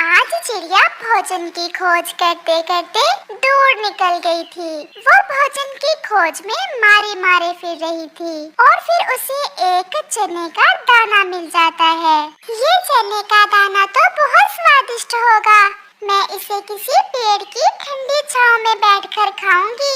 आज चिड़िया भोजन की खोज करते करते दूर निकल गई थी। वो भोजन की खोज में मारे मारे फिर रही थी और फिर उसे एक चने का दाना मिल जाता है। ये चने का दाना तो बहुत स्वादिष्ट होगा। मैं इसे किसी पेड़ की ठंडी छांव में बैठकर खाऊंगी।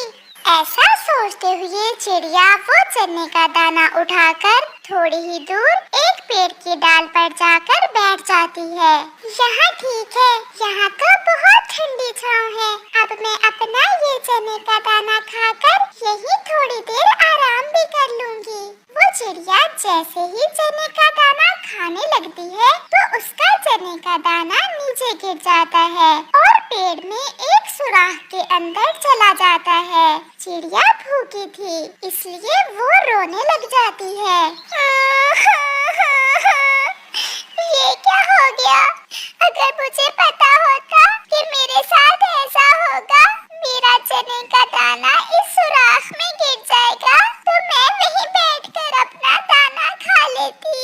ऐसा सोचते हुए चिड़िया वो चने का दाना उठाकर थोड़ी ही दूर एक पेड़ की डाल पर जाकर बैठ जाती है। यहाँ ठीक है, यहाँ तो बहुत ठंडी छांव है। अब मैं अपना ये चने का दाना खाकर यही थोड़ी देर आराम भी कर लूंगी। वो चिड़िया जैसे ही चने का दाना खाने लगती है तो उसका चने का दाना नीचे गिर जाता है और पेड़ में एक सुराख के अंदर चला जाता है। चिड़िया भूखी थी इसलिए वो रोने लग जाती है। ये क्या हो गया? अगर मुझे पता होता कि मेरे साथ ऐसा होगा, मेरा चने का दाना इस सुराख में गिर जाएगा, तो मैं वहीं बैठकर अपना दाना खा लेती।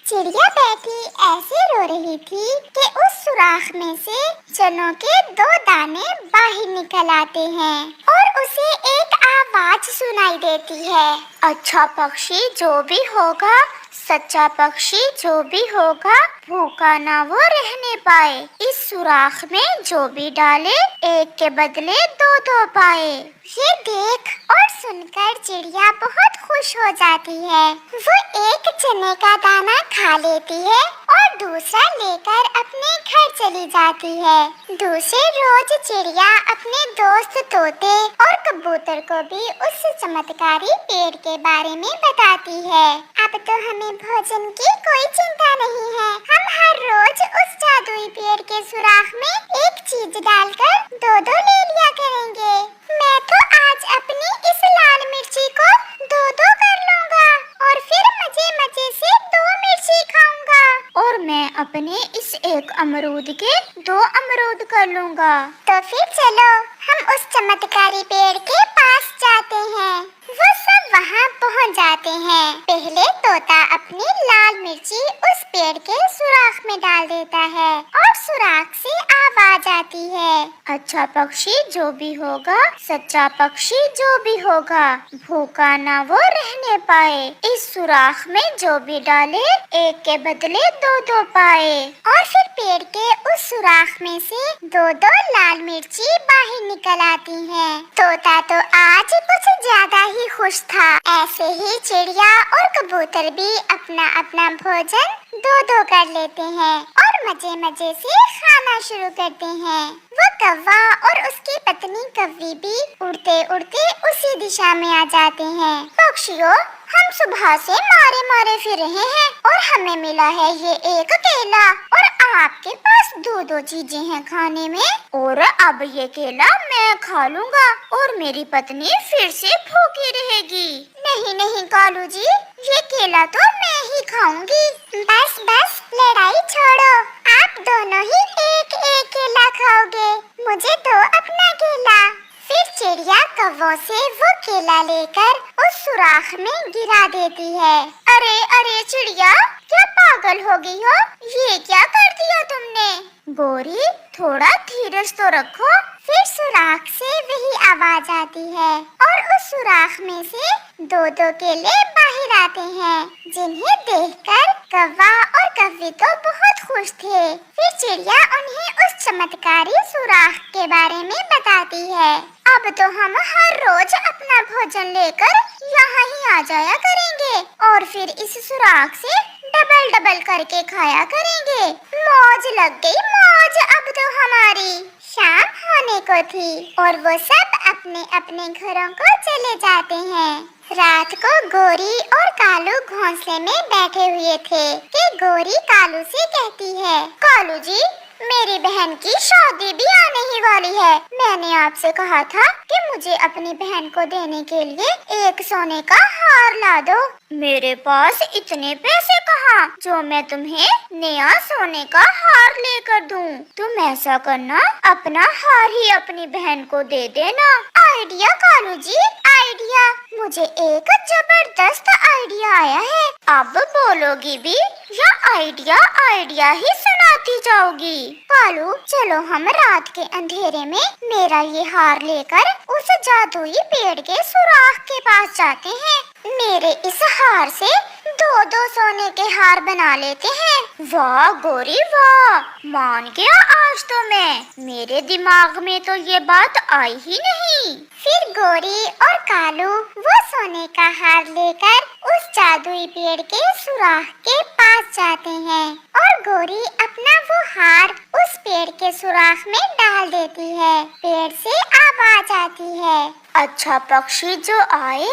चिड़िया बैठी ऐसे रो रही थी कि उस सुराख में से चनों के 2 दाने बाहर निकल आते हैं और उसे एक आवाज सुनाई देती है। अच्छा पक्षी जो भी होगा, सच्चा पक्षी जो भी होगा, भूखा ना वो रहने पाए। इस सुराख में जो भी डाले एक के बदले 2 पाए। ये देख और सुनकर चिड़िया बहुत खुश हो जाती है। वो एक चने का दाना खा लेती है और दूसरा लेकर अपने घर चली जाती है। दूसरे रोज चिड़िया अपने दोस्त तोते और कबूतर को भी उस चमत्कारी पेड़ के बारे में बताती है। अब तो हमें भोजन की कोई चिंता नहीं है। हम हर रोज उस जादुई पेड़ के सुराख में एक चीज डालकर 2 ले लिया करेंगे। मैं तो आज अपनी इस लाल मिर्ची को 2 कर लूंगा और फिर मजे मजे से 2 मिर्ची खाऊंगा। और मैं अपने इस एक अमरूद के 2 अमरूद कर लूंगा। तो फिर चलो हम उस चमत्कारी पेड़ के पास जाते हैं। वो सब वहाँ पहुँच जाते हैं। पहले तोता अपनी लाल मिर्ची उस पेड़ के सुराख में डाल देता है और सुराख से आवाज आती है। अच्छा पक्षी जो भी होगा, सच्चा पक्षी जो भी होगा, भूखा ना वो रहने पाए। इस सुराख में जो भी डाले एक के बदले 2 पाए। और फिर पेड़ के उस सुराख में से 2 लाल मिर्ची बाहर निकल आती हैं। तोता तो आज कुछ ज्यादा ही खुश था। ऐसे ही चिड़िया और कबूतर भी अपना अपना भोजन 2 कर लेते हैं और मजे मजे से खाना शुरू करते हैं। वो कौवा और उसकी पत्नी कौवी भी उड़ते उड़ते उसी दिशा में आ जाते हैं। पक्षियों, हम सुबह से मारे मारे फिर रहे हैं और हमें मिला है ये एक केला और आपके पास 2 चीजें हैं खाने में, और अब ये केला मैं खा लूंगा और मेरी पत्नी फिर से भूखी रहेगी। नहीं नहीं कालू जी, ये केला तो मैं ही खाऊंगी। बस बस लड़ाई छोड़ो, आप दोनों ही एक एक केला खाओगे, मुझे दो अपना केला। फिर चिड़िया कौवों से वो केला लेकर उस सुराख में गिरा देती है। अरे अरे चिड़िया, क्या पागल हो गई हो? ये क्या कर दिया तुमने? गोरी, थोड़ा धीरज तो रखो। फिर सुराख से वही आवाज आती है और उस सुराख में से 2 केले बाहर आते हैं, जिन्हें देखकर कौवा और कौवी तो बहुत खुश थे। फिर चिड़िया उन्हें उस चमत्कारी सुराख के बारे में बताती है। अब तो हम हर रोज अपना भोजन लेकर यहाँ ही आ जाया करेंगे और फिर इस सुराख से डबल डबल करके खाया करेंगे। मौज लग गई मौज अब तो हमारी। शाम होने को थी और वो सब अपने अपने घरों को चले जाते हैं। रात को गोरी और कालू घोंसले में बैठे हुए थे कि गोरी कालू से कहती है, कालू जी, मेरी बहन की शादी भी आने ही वाली है। मैंने आपसे कहा था कि मुझे अपनी बहन को देने के लिए एक सोने का हार ला दो। मेरे पास इतने पैसे कहाँ जो मैं तुम्हें नया सोने का हार लेकर दूं। तुम ऐसा करना, अपना हार ही अपनी बहन को दे देना। Idea Kalu ji, idea. मुझे एक जबरदस्त आइडिया आया है। अब बोलोगी भी या आइडिया आइडिया ही सुनाती जाओगी? कालू, चलो हम रात के अंधेरे में मेरा ये हार लेकर उस जादुई पेड़ के सुराख के पास जाते हैं। मेरे इस हार से दो दो सोने के हार बना लेते हैं। वाह गोरी वाह, मान गया आज तो मैं। मेरे दिमाग में तो ये बात आई ही नहीं। फिर गोरी और कालू वो सोने का हार लेकर उस जादुई पेड़ के सुराख के पास जाते हैं और गोरी अपना वो हार उस पेड़ के सुराख में डाल देती है। पेड़ से आवाज आती है, अच्छा पक्षी जो आए,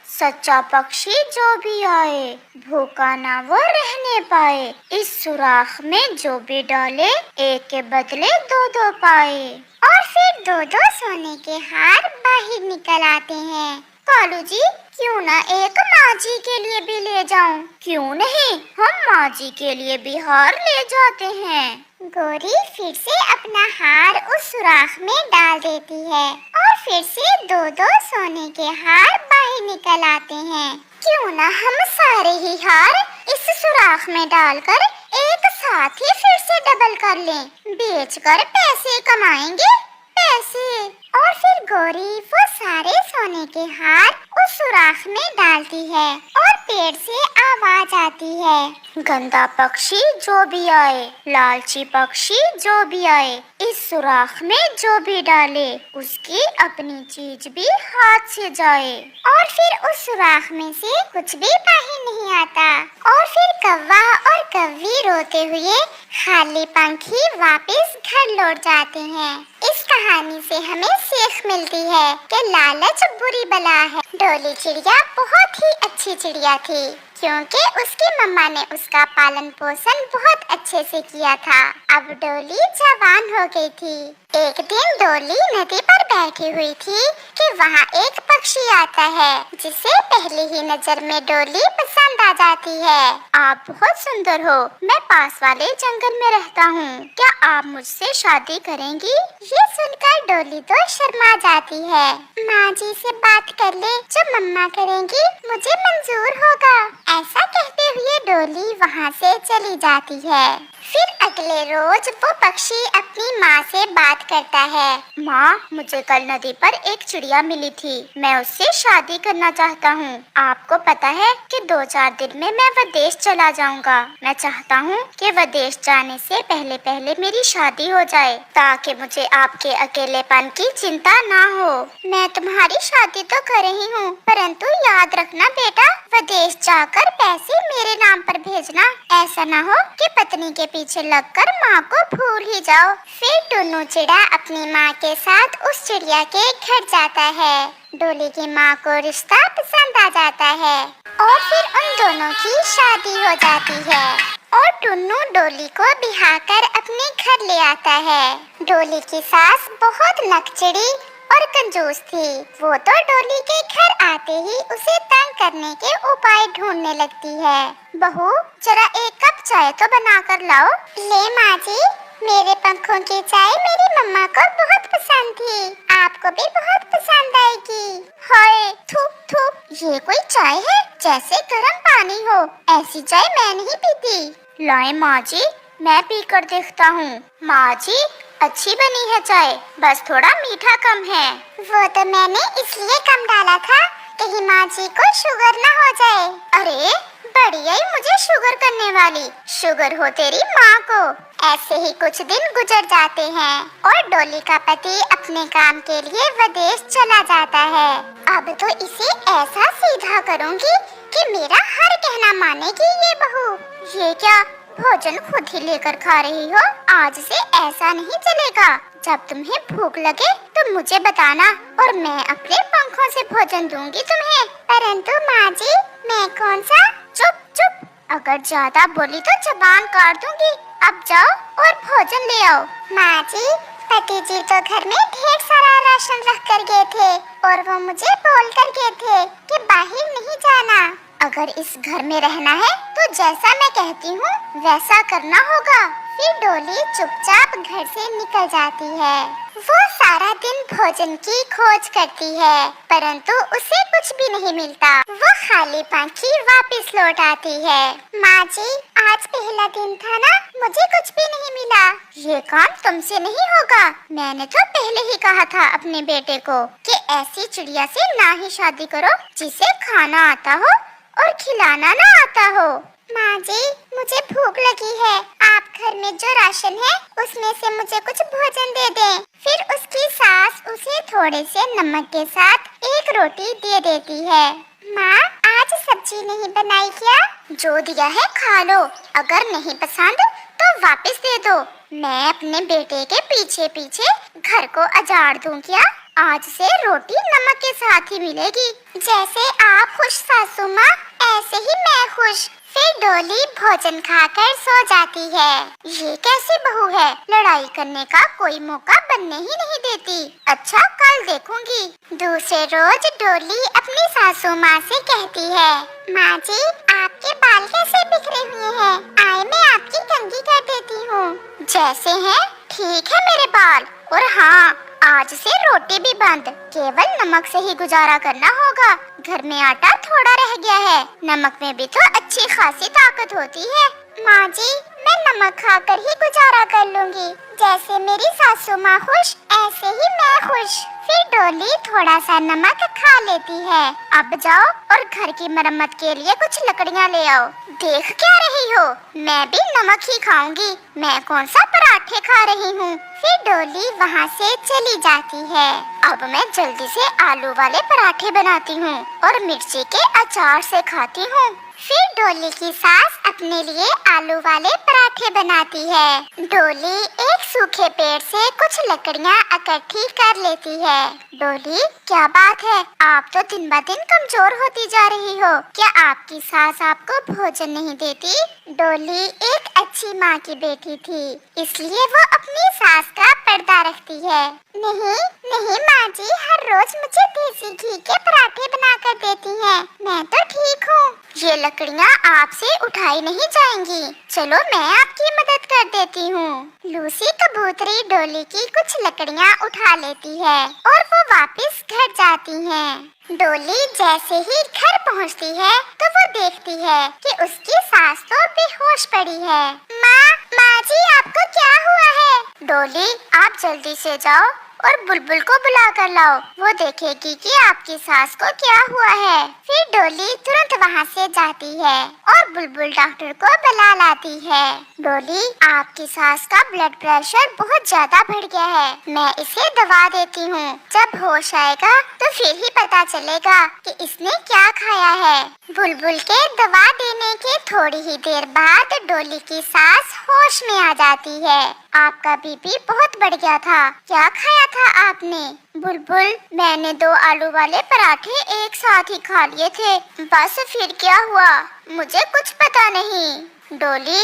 सच्चा पक्षी जो भी आए, भूखा ना वो रहने पाए। इस सुराख में जो भी डाले, एक के बदले दो दो पाए। और फिर दो दो सोने के हार बाहर निकल आते हैं। कालू जी, क्यों ना एक माँ जी के लिए भी ले जाऊं? क्यों नहीं, हम माँ जी के लिए भी हार ले जाते हैं। गोरी फिर से अपना हार उस सुराख में डाल देती है और फिर से दो दो सोने के हार बाहर निकल आते हैं। क्यों ना हम सारे ही हार इस सुराख में डालकर एक साथ ही फिर से डबल कर लें, बेचकर पैसे कमाएंगे, पैसे। और फिर गोरी वो सारे सोने के हार उस सुराख में डालती है और पेड़ से आवाज आती है, गंदा पक्षी जो भी आए, लालची पक्षी जो भी आए, इस सुराख में जो भी डाले, उसकी अपनी चीज भी हाथ से जाए। और फिर उस सुराख में से कुछ भी बाहर नहीं आता। और फिर कौवा और कौवी रोते हुए खाली पंखी वापस घर लौट जाते हैं। इस कहानी से हमें सीख मिलती है कि लालच बुरी बला है। डोली चिड़िया बहुत ही अच्छी चिड़िया थी क्योंकि उसकी मम्मा ने उसका पालन पोषण बहुत अच्छे से किया था। अब डोली जवान हो गई थी। एक दिन डोली नदी पर बैठी हुई थी कि वहाँ एक पक्षी आता है जिसे पहली ही नजर में डोली पसंद आ जाती है। आप बहुत सुंदर हो, मैं पास वाले जंगल में रहता हूँ, क्या आप मुझसे शादी करेंगी? ये सुनकर डोली तो शर्मा जाती है। माँ जी से बात कर ले, जो मम्मा करेंगी मुझे मंजूर होगा। ऐसा कहते हुए डोली वहाँ से चली जाती है। फिर अगले रोज वो पक्षी अपनी माँ से बात करता है, माँ मुझे कल नदी पर एक चिड़िया मिली थी, मैं उससे शादी करना चाहता हूँ। आपको पता है कि 2-4 दिन में मैं विदेश चला जाऊँगा। मैं चाहता हूँ कि विदेश जाने से पहले पहले मेरी शादी हो जाए ताकि मुझे आपके अकेलेपन की चिंता ना हो। मैं तुम्हारी शादी तो कर रही हूँ, परंतु याद रखना बेटा, विदेश जाकर पैसे मेरे नाम पर भेजना। ऐसा ना हो कि पत्नी के पीछे लगकर माँ को भूल ही जाओ। फिर टुन्नू चिड़ा अपनी माँ के साथ उस चिड़िया के घर जाता है। डोली की माँ को रिश्ता पसंद आ जाता है और फिर उन दोनों की शादी हो जाती है और टुन्नू डोली को बिहाकर अपने घर ले आता है। डोली की सास बहुत नकचड़ी और कंजूस थी। वो तो डोली के घर आते ही उसे तंग करने के उपाय ढूंढने लगती है। बहू जरा एक कप चाय तो बना कर लाओ। ले माँ जी, मेरे पंखों की चाय मेरी मम्मा को बहुत पसंद थी, आपको भी बहुत पसंद आएगी। हाय थू थू, ये कोई चाय है? जैसे गर्म पानी हो, ऐसी चाय मैं नहीं पीती। लाए माँ जी, मैं पी कर देखता हूँ। माँ जी अच्छी बनी है चाय, बस थोड़ा मीठा कम है। वो तो मैंने इसलिए कम डाला था कि माँ जी को शुगर ना हो जाए। अरे बढ़िया ही मुझे शुगर करने वाली, शुगर हो तेरी माँ को। ऐसे ही कुछ दिन गुजर जाते हैं और डोली का पति अपने काम के लिए विदेश चला जाता है। अब तो इसे ऐसा सीधा करूँगी कि मेरा हर कहना मानेगी ये बहू। ये क्या, भोजन खुद ही लेकर खा रही हो? आज से ऐसा नहीं चलेगा। जब तुम्हें भूख लगे तो मुझे बताना और मैं अपने पंखों से भोजन दूंगी तुम्हें। परंतु माँ जी, मैं कौन सा? चुप चुप, अगर ज्यादा बोली तो जबान काट दूंगी। अब जाओ और भोजन ले आओ। माँ जी, पति जी तो घर में ढेर सारा राशन रख कर गए थे और वो मुझे बोल कर गए थे कि बाहर नहीं जाना। अगर इस घर में रहना है तो जैसा मैं कहती हूँ वैसा करना होगा। फिर डोली चुपचाप घर से निकल जाती है। वो सारा दिन भोजन की खोज करती है, परंतु उसे कुछ भी नहीं मिलता। वो खाली पांखी वापस लौट आती है। माँ जी, आज पहला दिन था ना, मुझे कुछ भी नहीं मिला। ये काम तुमसे नहीं होगा। मैंने तो पहले ही कहा था अपने बेटे को कि ऐसी चिड़िया से ना ही शादी करो जिसे खाना आता हो और खिलाना ना आता हो। माँ जी, मुझे भूख लगी है। आप घर में जो राशन है उसमें से मुझे कुछ भोजन दे दें। फिर उसकी सास उसे थोड़े से नमक के साथ एक रोटी दे देती है। माँ, आज सब्जी नहीं बनाई क्या? जो दिया है खा लो, अगर नहीं पसंद तो वापस दे दो। मैं अपने बेटे के पीछे पीछे घर को अजाड़ दूं क्या? आज से रोटी नमक के साथ ही मिलेगी। जैसे आप खुश सासू माँ, ऐसे ही मैं खुश। फिर डोली भोजन खाकर सो जाती है। ये कैसी बहू है, लड़ाई करने का कोई मौका बनने ही नहीं देती। अच्छा, कल देखूंगी। दूसरे रोज डोली अपनी सासू माँ से कहती है, माँ जी, आपके बाल कैसे बिखरे हुए हैं? आए मैं आपकी कंघी कर देती हूँ। जैसे हैं ठीक है मेरे बाल। और हाँ, आज से रोटी भी बंद, केवल नमक से ही गुजारा करना होगा। घर में आटा थोड़ा रह गया है, नमक में भी तो अच्छी खासी ताकत होती है। माँ जी, मैं नमक खाकर ही गुजारा कर लूंगी। जैसे मेरी सासू माँ खुश, ऐसे ही मैं खुश। फिर डोली थोड़ा सा नमक खा लेती है। अब जाओ और घर की मरम्मत के लिए कुछ लकड़ियाँ ले आओ। देख क्या रही हो, मैं भी नमक ही खाऊंगी। मैं कौन सा पराठे खा रही हूँ। फिर डोली वहाँ से चली जाती है। अब मैं जल्दी से आलू वाले पराठे बनाती हूँ और मिर्ची के अचार से खाती हूँ। फिर डोली की सास अपने लिए आलू वाले पराठे बनाती है। डोली एक सूखे पेड़ से कुछ लकड़ियाँ इकट्ठी कर लेती है। डोली, क्या बात है, आप तो दिन ब दिन कमजोर होती जा रही हो। क्या आपकी सास आपको भोजन नहीं देती? डोली एक अच्छी माँ की बेटी थी, इसलिए वो अपनी सास का पर्दा रखती है। नहीं नहीं माँ जी, हर रोज मुझे देसी घी के पराठे बना कर देती हैं। मैं तो ठीक हूँ। ये लकड़ियाँ आपसे उठाई नहीं जाएंगी। चलो मैं आपकी मदद कर देती हूँ। लूसी कबूतरी डोली की कुछ लकड़ियाँ उठा लेती है और वो वापस घर जाती हैं। डोली जैसे ही घर पहुँचती है तो वो देखती है कि उसकी सास तो बेहोश पड़ी है। माँ जी, आपको क्या हुआ है? डोली, आप जल्दी से जाओ और बुलबुल को बुला कर लाओ। वो देखेगी कि आपकी सास को क्या हुआ है। फिर डोली तुरंत वहाँ से जाती है और बुलबुल डॉक्टर को बुला लाती है। डोली, आपकी सास का ब्लड प्रेशर बहुत ज्यादा बढ़ गया है। मैं इसे दवा देती हूँ। जब होश आएगा तो फिर ही पता चलेगा कि इसने क्या खाया है। बुलबुल के दवा देने के थोड़ी ही देर बाद डोली की सास होश में आ जाती है। आपका बीपी बहुत बढ़ गया था, क्या खाया था आपने? बुलबुल, मैंने 2 आलू वाले पराठे एक साथ ही खा लिए थे, बस फिर क्या हुआ मुझे कुछ पता नहीं। डोली,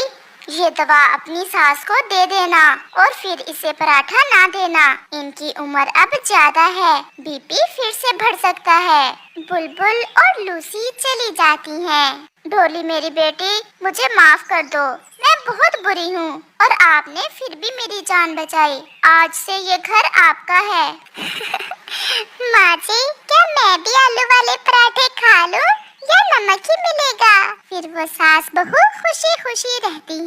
ये दवा अपनी सास को दे देना और फिर इसे पराठा ना देना। इनकी उम्र अब ज्यादा है, बीपी फिर से बढ़ सकता है। बुलबुल और लूसी चली जाती हैं। डोली मेरी बेटी, मुझे माफ कर दो, मैं बहुत बुरी हूँ और आपने फिर भी मेरी जान बचाई। आज से ये घर आपका है। माँ जी, क्या मैं भी आलू वाले पराठे खा लूं या नमक ही मिलेगा? फिर वो सास बहू खुशी खुशी रहती हैं।